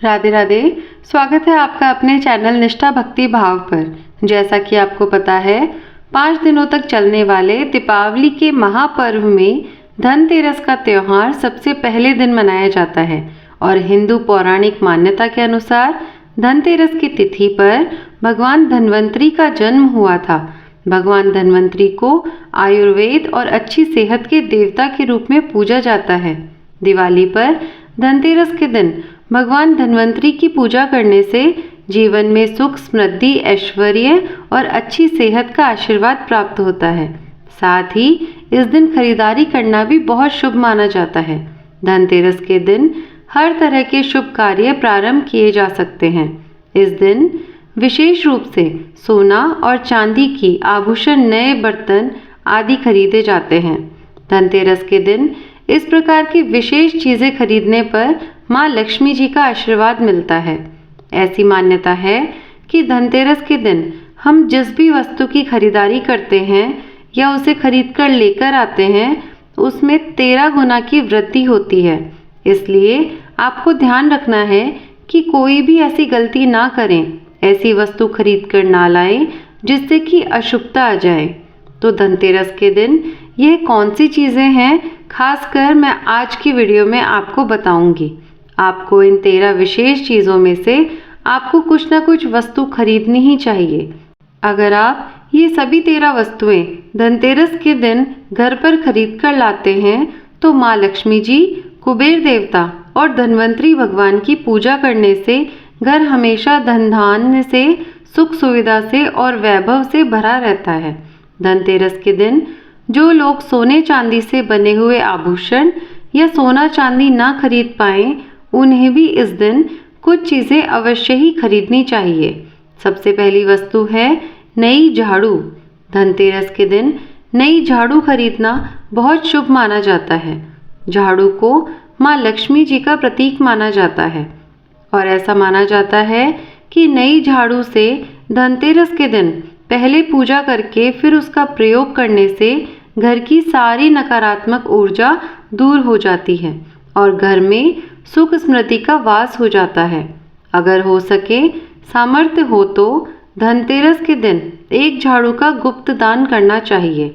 राधे राधे। स्वागत है आपका अपने चैनल निष्ठा भक्ति भाव पर। जैसा कि आपको पता है, 5 दिनों तक चलने वाले दीपावली के महापर्व में धनतेरस का त्यौहार सबसे पहले दिन मनाया जाता है और हिंदू पौराणिक मान्यता के अनुसार धनतेरस की तिथि पर भगवान धन्वंतरी का जन्म हुआ था। भगवान धन्वंतरी को आयुर्वेद और अच्छी सेहत के देवता के रूप में पूजा जाता है। दिवाली पर धनतेरस के दिन भगवान धन्वंतरी की पूजा करने से जीवन में सुख, समृद्धि, ऐश्वर्य और अच्छी सेहत का आशीर्वाद प्राप्त होता है। साथ ही इस दिन खरीदारी करना भी बहुत शुभ माना जाता है। धनतेरस के दिन हर तरह के शुभ कार्य प्रारंभ किए जा सकते हैं। इस दिन विशेष रूप से सोना और चांदी की आभूषण, नए बर्तन आदि खरीदे जाते हैं। धनतेरस के दिन इस प्रकार की विशेष चीजें खरीदने पर माँ लक्ष्मी जी का आशीर्वाद मिलता है। ऐसी मान्यता है कि धनतेरस के दिन हम जिस भी वस्तु की खरीदारी करते हैं या उसे खरीद कर लेकर आते हैं, उसमें 13 गुना की वृद्धि होती है। इसलिए आपको ध्यान रखना है कि कोई भी ऐसी गलती ना करें, ऐसी वस्तु खरीद कर ना लाएं जिससे कि अशुभता आ जाए। तो धनतेरस के दिन यह कौन सी चीज़ें हैं, खासकर मैं आज की वीडियो में आपको बताऊंगी। आपको इन 13 विशेष चीज़ों में से आपको कुछ ना कुछ वस्तु खरीदनी ही चाहिए। अगर आप ये सभी 13 वस्तुएं धनतेरस के दिन घर पर खरीद कर लाते हैं तो माँ लक्ष्मी जी, कुबेर देवता और धन्वंतरी भगवान की पूजा करने से घर हमेशा धन धान्य से, सुख सुविधा से और वैभव से भरा रहता है। धनतेरस के दिन जो लोग सोने चांदी से बने हुए आभूषण या सोना चांदी ना खरीद पाएं, उन्हें भी इस दिन कुछ चीज़ें अवश्य ही खरीदनी चाहिए। सबसे पहली वस्तु है नई झाड़ू। धनतेरस के दिन नई झाड़ू खरीदना बहुत शुभ माना जाता है। झाड़ू को माँ लक्ष्मी जी का प्रतीक माना जाता है और ऐसा माना जाता है कि नई झाड़ू से धनतेरस के दिन पहले पूजा करके फिर उसका प्रयोग करने से घर की सारी नकारात्मक ऊर्जा दूर हो जाती है और घर में सुख समृद्धि का वास हो जाता है। अगर हो सके, सामर्थ्य हो तो धनतेरस के दिन एक झाड़ू का गुप्त दान करना चाहिए।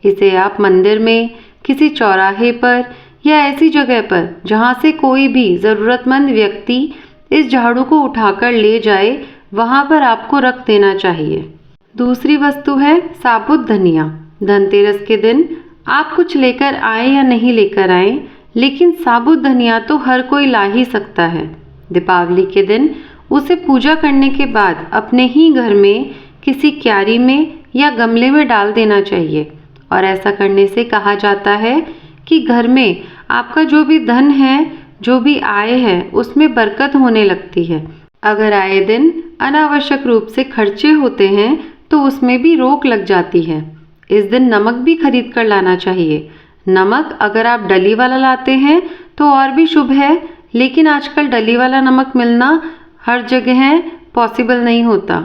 इसे आप मंदिर में, किसी चौराहे पर या ऐसी जगह पर जहां से कोई भी ज़रूरतमंद व्यक्ति इस झाड़ू को उठाकर ले जाए, वहां पर आपको रख देना चाहिए। दूसरी वस्तु है साबुत धनिया। धनतेरस के दिन आप कुछ लेकर आए या नहीं लेकर आए, लेकिन साबुत धनिया तो हर कोई ला ही सकता है। दीपावली के दिन उसे पूजा करने के बाद अपने ही घर में किसी क्यारी में या गमले में डाल देना चाहिए और ऐसा करने से कहा जाता है कि घर में आपका जो भी धन है, जो भी आय है, उसमें बरकत होने लगती है। अगर आए दिन अनावश्यक रूप से खर्चे होते हैं तो उसमें भी रोक लग जाती है। इस दिन नमक भी खरीद कर लाना चाहिए। नमक अगर आप डली वाला लाते हैं तो और भी शुभ है, लेकिन आजकल डली वाला नमक मिलना हर जगह पॉसिबल नहीं होता।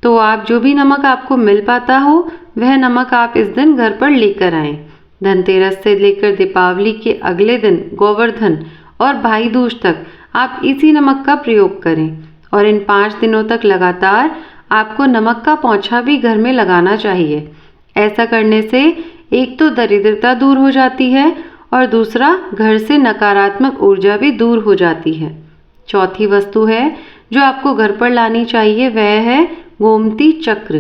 तो आप जो भी नमक आपको मिल पाता हो, वह नमक आप इस दिन घर पर लेकर आएं। धनतेरस से लेकर दीपावली के अगले दिन गोवर्धन और भाई दूज तक आप इसी नमक का प्रयोग करें और इन 5 दिनों तक लगातार आपको नमक का पोंछा भी घर में लगाना चाहिए। ऐसा करने से एक तो दरिद्रता दूर हो जाती है और दूसरा घर से नकारात्मक ऊर्जा भी दूर हो जाती है। चौथी वस्तु है जो आपको घर पर लानी चाहिए, वह है गोमती चक्र।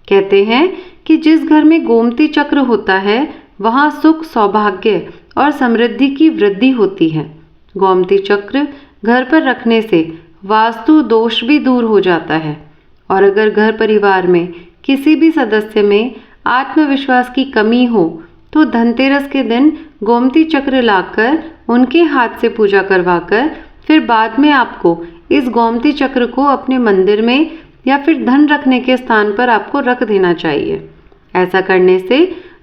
कहते हैं कि जिस घर में गोमती चक्र होता है वहाँ सुख, सौभाग्य और समृद्धि की वृद्धि होती है। गोमती चक्र घर पर रखने से वास्तु दोष भी दूर हो जाता है और अगर घर परिवार में किसी भी सदस्य में आत्मविश्वास की कमी हो तो धनतेरस के दिन गोमती चक्र लाकर उनके हाथ से पूजा करवाकर फिर बाद में आपको इस गोमती चक्र को अपने मंदिर में या फिर धन रखने के स्थान पर आपको रख देना चाहिए। ऐसा करने से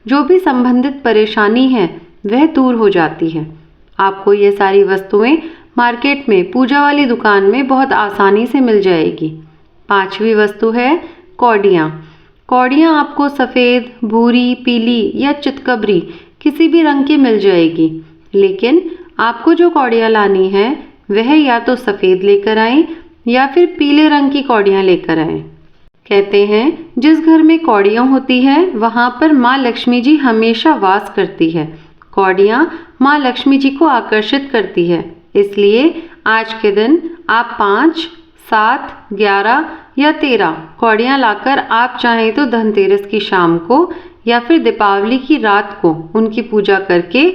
जो भी संबंधित परेशानी है वह दूर हो जाती है। आपको ये सारी वस्तुएं मार्केट में पूजा वाली दुकान में बहुत आसानी से मिल जाएगी। 5वीं वस्तु है कौड़ियाँ। कौड़ियाँ आपको सफ़ेद, भूरी, पीली या चितकबरी किसी भी रंग की मिल जाएगी, लेकिन आपको जो कौड़ियाँ लानी है वह या तो सफ़ेद लेकर आएं या फिर पीले रंग की कौड़ियाँ लेकर आएं। कहते हैं जिस घर में कौड़ियाँ होती है वहाँ पर माँ लक्ष्मी जी हमेशा वास करती है। कौड़ियाँ माँ लक्ष्मी जी को आकर्षित करती है, इसलिए आज के दिन आप 5, 7, 11 या 13 कौड़ियाँ लाकर आप चाहें तो धनतेरस की शाम को या फिर दीपावली की रात को उनकी पूजा करके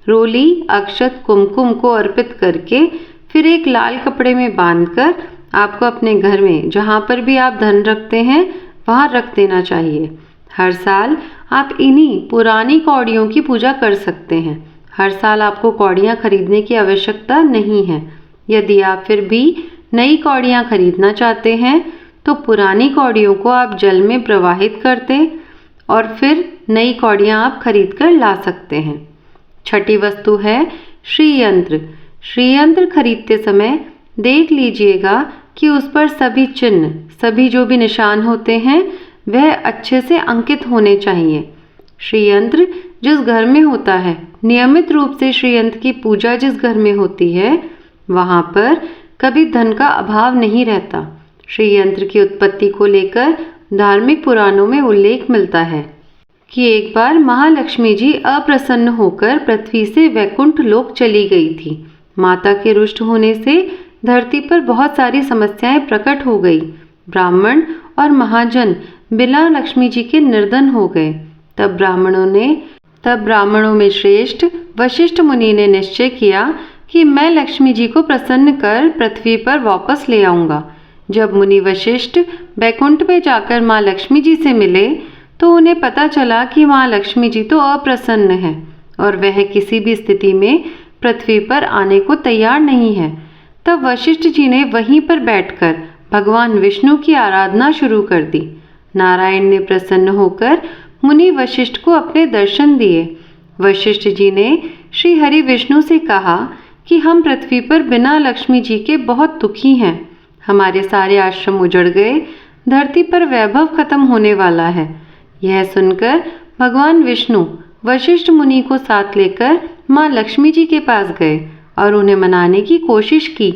रोली, अक्षत, कुमकुम को अर्पित करके फिर एक लाल कपड़े में बांधकर आपको अपने घर में जहाँ पर भी आप धन रखते हैं वहाँ रख देना चाहिए। हर साल आप इन्हीं पुरानी कौड़ियों की पूजा कर सकते हैं। हर साल आपको कौड़ियाँ खरीदने की आवश्यकता नहीं है। यदि आप फिर भी नई कौड़ियाँ खरीदना चाहते हैं तो पुरानी कौड़ियों को आप जल में प्रवाहित कर दें और फिर नई कौड़ियाँ आप खरीद कर ला सकते हैं। छठी वस्तु है श्रीयंत्र। श्रीयंत्र खरीदते समय देख लीजिएगा कि उस पर सभी चिन्ह, सभी जो भी निशान होते हैं वह अच्छे से अंकित होने चाहिए। श्रीयंत्र जिस घर में होता है, नियमित रूप से श्रीयंत्र की पूजा जिस घर में होती है वहाँ पर कभी धन का अभाव नहीं रहता। श्रीयंत्र की उत्पत्ति को लेकर धार्मिक पुराणों में उल्लेख मिलता है कि एक बार महालक्ष्मी जी अप्रसन्न होकर पृथ्वी से वैकुंठ लोक चली गई थी। माता के रुष्ट होने से धरती पर बहुत सारी समस्याएं प्रकट हो गई। ब्राह्मण और महाजन बिना लक्ष्मी जी के निर्धन हो गए। तब ब्राह्मणों में श्रेष्ठ वशिष्ठ मुनि ने निश्चय किया कि मैं लक्ष्मी जी को प्रसन्न कर पृथ्वी पर वापस ले आऊंगा। जब मुनि वशिष्ठ बैकुंठ में जाकर माँ लक्ष्मी जी से मिले तो उन्हें पता चला कि माँ लक्ष्मी जी तो अप्रसन्न है और वह किसी भी स्थिति में पृथ्वी पर आने को तैयार नहीं है। तब वशिष्ठ जी ने वहीं पर बैठकर भगवान विष्णु की आराधना शुरू कर दी। नारायण ने प्रसन्न होकर मुनि वशिष्ठ को अपने दर्शन दिए। वशिष्ठ जी ने श्री हरि विष्णु से कहा कि हम पृथ्वी पर बिना लक्ष्मी जी के बहुत दुखी हैं। हमारे सारे आश्रम उजड़ गए, धरती पर वैभव खत्म होने वाला है। यह सुनकर भगवान विष्णु वशिष्ठ मुनि को साथ लेकर माँ लक्ष्मी जी के पास गए और उन्हें मनाने की कोशिश की,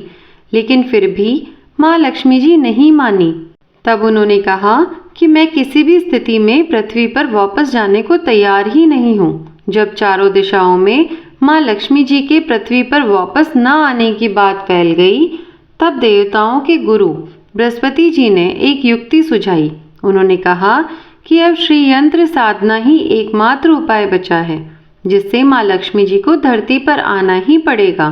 लेकिन फिर भी माँ लक्ष्मी जी नहीं मानी। तब उन्होंने कहा कि मैं किसी भी स्थिति में पृथ्वी पर वापस जाने को तैयार ही नहीं हूँ। जब चारों दिशाओं में माँ लक्ष्मी जी के पृथ्वी पर वापस न आने की बात फैल गई, तब देवताओं के गुरु बृहस्पति जी ने एक युक्ति सुझाई। उन्होंने कहा कि अब श्रीयंत्र साधना ही एकमात्र उपाय बचा है, जिससे माँ लक्ष्मी जी को धरती पर आना ही पड़ेगा।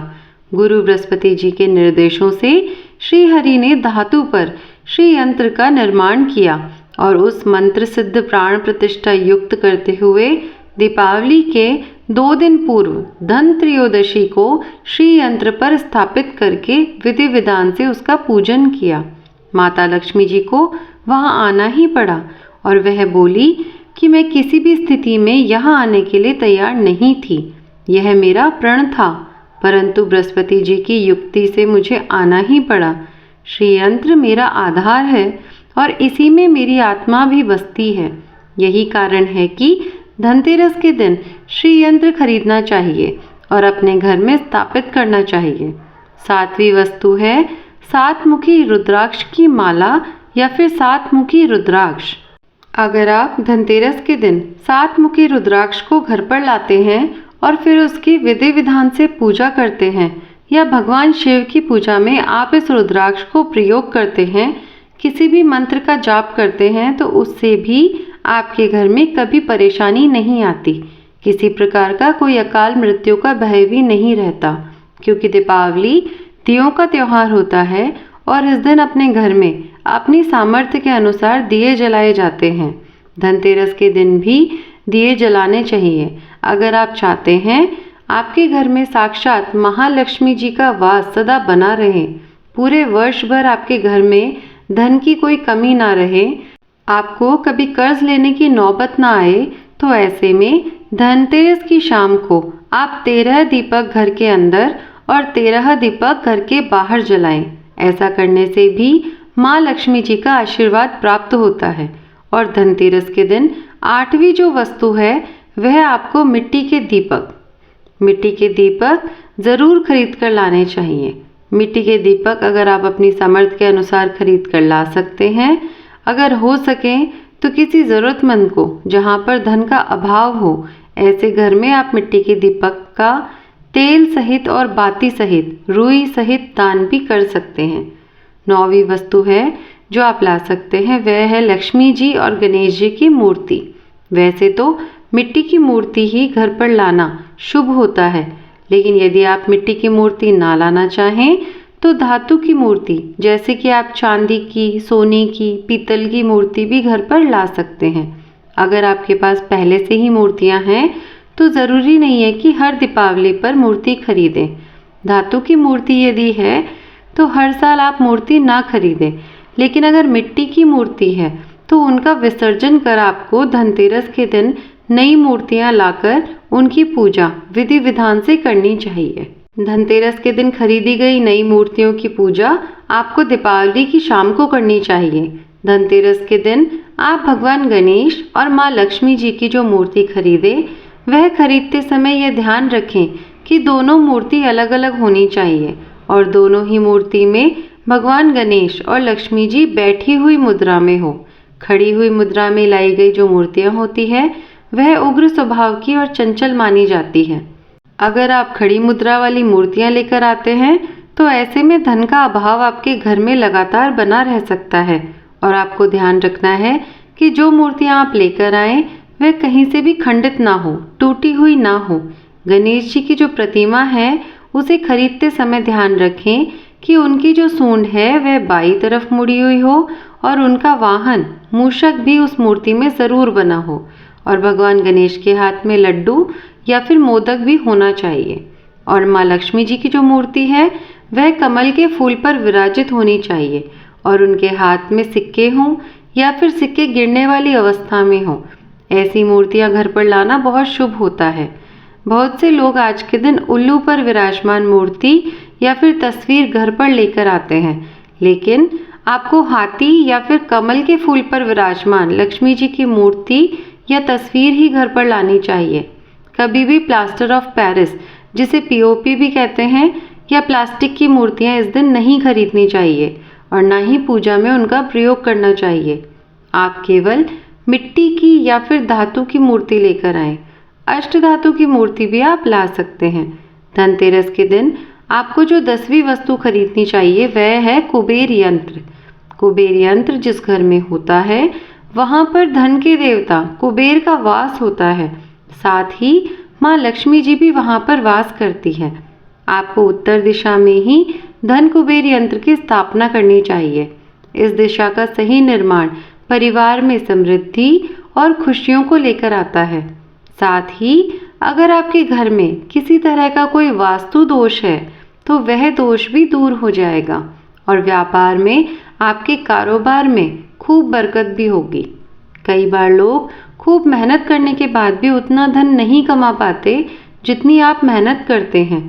गुरु बृहस्पति जी के निर्देशों से श्री हरि ने धातु पर श्रीयंत्र का निर्माण किया और उस मंत्र सिद्ध प्राण प्रतिष्ठा युक्त करते हुए दीपावली के 2 दिन पूर्व धन त्रयोदशी को श्रीयंत्र पर स्थापित करके विधि विधान से उसका पूजन किया। माता लक्ष्मी जी को वहां आना ही पड़ा और वह बोली कि मैं किसी भी स्थिति में यहाँ आने के लिए तैयार नहीं थी। यह मेरा प्रण था, परंतु बृहस्पति जी की युक्ति से मुझे आना ही पड़ा। श्रीयंत्र मेरा आधार है और इसी में मेरी आत्मा भी बसती है। यही कारण है कि धनतेरस के दिन श्रीयंत्र खरीदना चाहिए और अपने घर में स्थापित करना चाहिए। 7वीं वस्तु है 7 मुखी रुद्राक्ष की माला या फिर 7 मुखी रुद्राक्ष। अगर आप धनतेरस के दिन 7 मुखी रुद्राक्ष को घर पर लाते हैं और फिर उसकी विधि विधान से पूजा करते हैं या भगवान शिव की पूजा में आप इस रुद्राक्ष को प्रयोग करते हैं, किसी भी मंत्र का जाप करते हैं, तो उससे भी आपके घर में कभी परेशानी नहीं आती। किसी प्रकार का कोई अकाल मृत्यु का भय भी नहीं रहता, क्योंकि दीपावली दियों का त्योहार होता है और इस दिन अपने घर में अपनी सामर्थ्य के अनुसार दिए जलाए जाते हैं। धनतेरस के दिन भी दिए जलाने चाहिए। अगर आप चाहते हैं आपके घर में साक्षात महालक्ष्मी जी का वास सदा बना रहे, पूरे वर्ष भर आपके घर में धन की कोई कमी ना रहे, आपको कभी कर्ज लेने की नौबत ना आए, तो ऐसे में धनतेरस की शाम को आप 13 दीपक घर के अंदर और 13 दीपक घर के बाहर जलाएं। ऐसा करने से भी माँ लक्ष्मी जी का आशीर्वाद प्राप्त होता है। और धनतेरस के दिन 8वीं जो वस्तु है वह आपको मिट्टी के दीपक ज़रूर खरीद कर लाने चाहिए। मिट्टी के दीपक अगर आप अपनी सामर्थ्य के अनुसार खरीद कर ला सकते हैं। अगर हो सके तो किसी ज़रूरतमंद को, जहाँ पर धन का अभाव हो, ऐसे घर में आप मिट्टी के दीपक का तेल सहित और बाती सहित, रुई सहित दान भी कर सकते हैं। 9वीं वस्तु है जो आप ला सकते हैं वह है लक्ष्मी जी और गणेश जी की मूर्ति। वैसे तो मिट्टी की मूर्ति ही घर पर लाना शुभ होता है, लेकिन यदि आप मिट्टी की मूर्ति ना लाना चाहें तो धातु की मूर्ति, जैसे कि आप चांदी की, सोने की, पीतल की मूर्ति भी घर पर ला सकते हैं। अगर आपके पास पहले से ही मूर्तियां हैं तो ज़रूरी नहीं है कि हर दीपावली पर मूर्ति खरीदें। धातु की मूर्ति यदि है तो हर साल आप मूर्ति ना खरीदें, लेकिन अगर मिट्टी की मूर्ति है तो उनका विसर्जन कर आपको धनतेरस के दिन नई मूर्तियां लाकर उनकी पूजा विधि विधान से करनी चाहिए। धनतेरस के दिन खरीदी गई नई मूर्तियों की पूजा आपको दीपावली की शाम को करनी चाहिए। धनतेरस के दिन आप भगवान गणेश और माँ लक्ष्मी जी की जो मूर्ति खरीदे, वह खरीदते समय यह ध्यान रखें कि दोनों मूर्ति अलग अलग होनी चाहिए और दोनों ही मूर्ति में भगवान गणेश और लक्ष्मी जी बैठी हुई मुद्रा में हो। खड़ी हुई मुद्रा में लाई गई जो मूर्तियां होती है वह उग्र स्वभाव की और चंचल मानी जाती है। अगर आप खड़ी मुद्रा वाली मूर्तियां लेकर आते हैं तो ऐसे में धन का अभाव आपके घर में लगातार बना रह सकता है और आपको ध्यान रखना है कि जो मूर्तियां आप लेकर आए वह कहीं से भी खंडित ना हो, टूटी हुई ना हो। गणेश जी की जो प्रतिमा है उसे खरीदते समय ध्यान रखें कि उनकी जो सूंड है वह बाईं तरफ मुड़ी हुई हो और उनका वाहन मूषक भी उस मूर्ति में ज़रूर बना हो और भगवान गणेश के हाथ में लड्डू या फिर मोदक भी होना चाहिए। और माँ लक्ष्मी जी की जो मूर्ति है वह कमल के फूल पर विराजित होनी चाहिए और उनके हाथ में सिक्के हों या फिर सिक्के गिरने वाली अवस्था में हों। ऐसी मूर्तियां घर पर लाना बहुत शुभ होता है। बहुत से लोग आज के दिन उल्लू पर विराजमान मूर्ति या फिर तस्वीर घर पर लेकर आते हैं, लेकिन आपको हाथी या फिर कमल के फूल पर विराजमान लक्ष्मी जी की मूर्ति या तस्वीर ही घर पर लानी चाहिए। कभी भी प्लास्टर ऑफ पेरिस, जिसे पीओपी भी कहते हैं, या प्लास्टिक की मूर्तियां इस दिन नहीं खरीदनी चाहिए और ना ही पूजा में उनका प्रयोग करना चाहिए। आप केवल मिट्टी की या फिर धातु की मूर्ति लेकर आएं। अष्ट धातु की मूर्ति भी आप ला सकते हैं। धनतेरस के दिन आपको जो 10वीं वस्तु खरीदनी चाहिए वह है कुबेर यंत्र। कुबेर यंत्र जिस घर में होता है वहां पर धन के देवता कुबेर का वास होता है, साथ ही माँ लक्ष्मी जी भी वहां पर वास करती है। आपको उत्तर दिशा में ही धन कुबेर यंत्र की स्थापना करनी चाहिए। इस दिशा का सही निर्माण परिवार में समृद्धि और खुशियों को लेकर आता है। साथ ही अगर आपके घर में किसी तरह का कोई वास्तु दोष है तो वह दोष भी दूर हो जाएगा और व्यापार में, आपके कारोबार में खूब बरकत भी होगी। कई बार लोग खूब मेहनत करने के बाद भी उतना धन नहीं कमा पाते जितनी आप मेहनत करते हैं,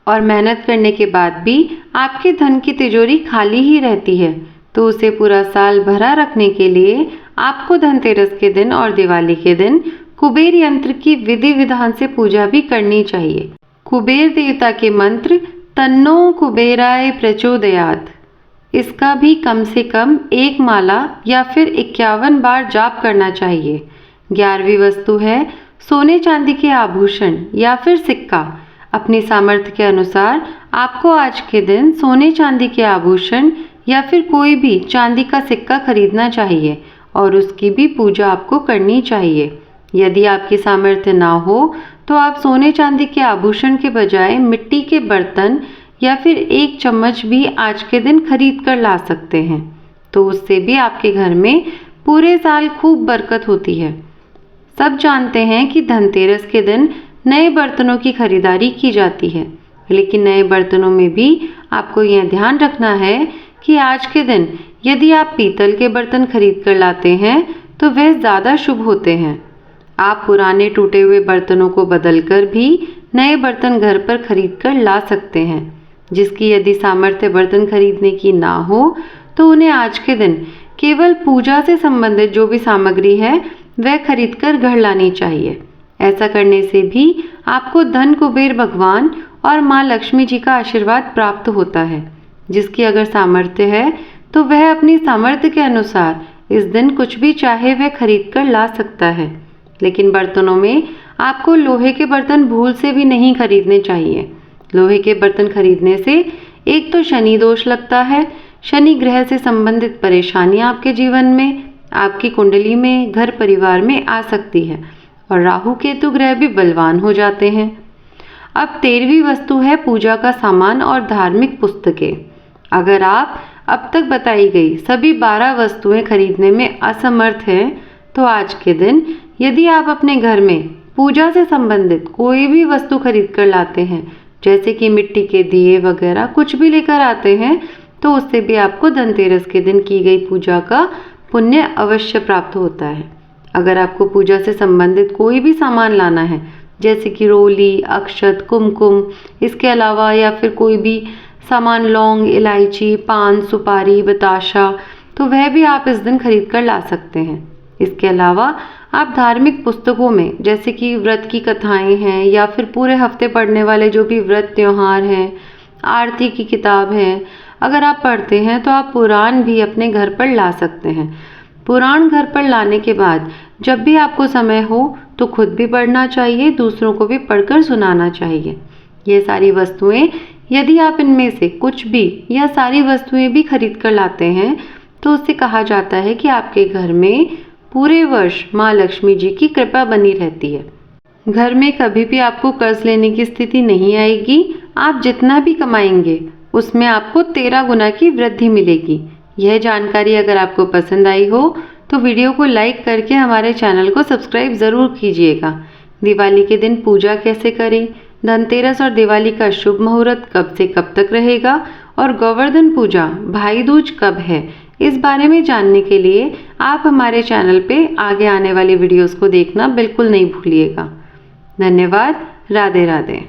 और मेहनत करने के बाद भी आपके धन की तिजोरी खाली ही रहती है। तो उसे पूरा साल भरा रखने के लिए आपको धनतेरस के दिन और दिवाली के दिन कुबेर यंत्र की विधि विधान से पूजा भी करनी चाहिए। कुबेर देवता के मंत्र तन्नो कुबेराय प्रचोदयात्, इसका भी कम से कम 1 माला या फिर 51 बार जाप करना चाहिए। 11वीं वस्तु है सोने चांदी के आभूषण या फिर सिक्का। अपनी सामर्थ्य के अनुसार आपको आज के दिन सोने चांदी के आभूषण या फिर कोई भी चांदी का सिक्का खरीदना चाहिए और उसकी भी पूजा आपको करनी चाहिए। यदि आपकी सामर्थ्य ना हो तो आप सोने चांदी के आभूषण के बजाय मिट्टी के बर्तन या फिर 1 चम्मच भी आज के दिन खरीद कर ला सकते हैं, तो उससे भी आपके घर में पूरे साल खूब बरकत होती है। सब जानते हैं कि धनतेरस के दिन नए बर्तनों की खरीदारी की जाती है, लेकिन नए बर्तनों में भी आपको यह ध्यान रखना है कि आज के दिन यदि आप पीतल के बर्तन खरीद कर लाते हैं तो वह ज़्यादा शुभ होते हैं। आप पुराने टूटे हुए बर्तनों को बदलकर भी नए बर्तन घर पर खरीद कर ला सकते हैं। जिसकी यदि सामर्थ्य बर्तन खरीदने की ना हो तो उन्हें आज के दिन केवल पूजा से संबंधित जो भी सामग्री है वह खरीदकर घर लानी चाहिए। ऐसा करने से भी आपको धन कुबेर भगवान और माँ लक्ष्मी जी का आशीर्वाद प्राप्त होता है। जिसकी अगर सामर्थ्य है तो वह अपनी सामर्थ्य के अनुसार इस दिन कुछ भी चाहे वह खरीद कर ला सकता है। लेकिन बर्तनों में आपको लोहे के बर्तन भूल से भी नहीं खरीदने चाहिए। लोहे के बर्तन खरीदने से एक तो शनि दोष लगता है, शनि ग्रह से संबंधित परेशानियां आपके जीवन में, आपकी कुंडली में, घर परिवार में आ सकती है और राहु केतु ग्रह भी बलवान हो जाते हैं। अब 13वीं वस्तु है पूजा का सामान और धार्मिक पुस्तकें। अगर आप अब तक बताई गई सभी 12 वस्तुएं खरीदने में असमर्थ हैं तो आज के दिन यदि आप अपने घर में पूजा से संबंधित कोई भी वस्तु खरीद कर लाते हैं, जैसे कि मिट्टी के दिए वगैरह कुछ भी लेकर आते हैं, तो उससे भी आपको धनतेरस के दिन की गई पूजा का पुण्य अवश्य प्राप्त होता है। अगर आपको पूजा से संबंधित कोई भी सामान लाना है, जैसे कि रोली, अक्षत, कुमकुम, इसके अलावा या फिर कोई भी सामान, लौंग, इलायची, पान, सुपारी, बताशा, तो वह भी आप इस दिन खरीद कर ला सकते हैं। इसके अलावा आप धार्मिक पुस्तकों में जैसे कि व्रत की कथाएं हैं या फिर पूरे हफ्ते पढ़ने वाले जो भी व्रत त्योहार हैं, आरती की किताब है, अगर आप पढ़ते हैं तो आप पुराण भी अपने घर पर ला सकते हैं। पुराण घर पर लाने के बाद जब भी आपको समय हो तो खुद भी पढ़ना चाहिए, दूसरों को भी पढ़कर सुनाना चाहिए। ये सारी वस्तुएं यदि आप इनमें से कुछ भी या सारी वस्तुएं भी खरीद कर लाते हैं तो उससे कहा जाता है कि आपके घर में पूरे वर्ष माँ लक्ष्मी जी की कृपा बनी रहती है। घर में कभी भी आपको कर्ज लेने की स्थिति नहीं आएगी। आप जितना भी कमाएंगे उसमें आपको 13 गुना की वृद्धि मिलेगी। यह जानकारी अगर आपको पसंद आई हो तो वीडियो को लाइक करके हमारे चैनल को सब्सक्राइब ज़रूर कीजिएगा। दिवाली के दिन पूजा कैसे करें, धनतेरस और दिवाली का शुभ मुहूर्त कब से कब तक रहेगा और गोवर्धन पूजा, भाई दूज कब है, इस बारे में जानने के लिए आप हमारे चैनल पे आगे आने वाली वीडियोस को देखना बिल्कुल नहीं भूलिएगा। धन्यवाद। राधे राधे।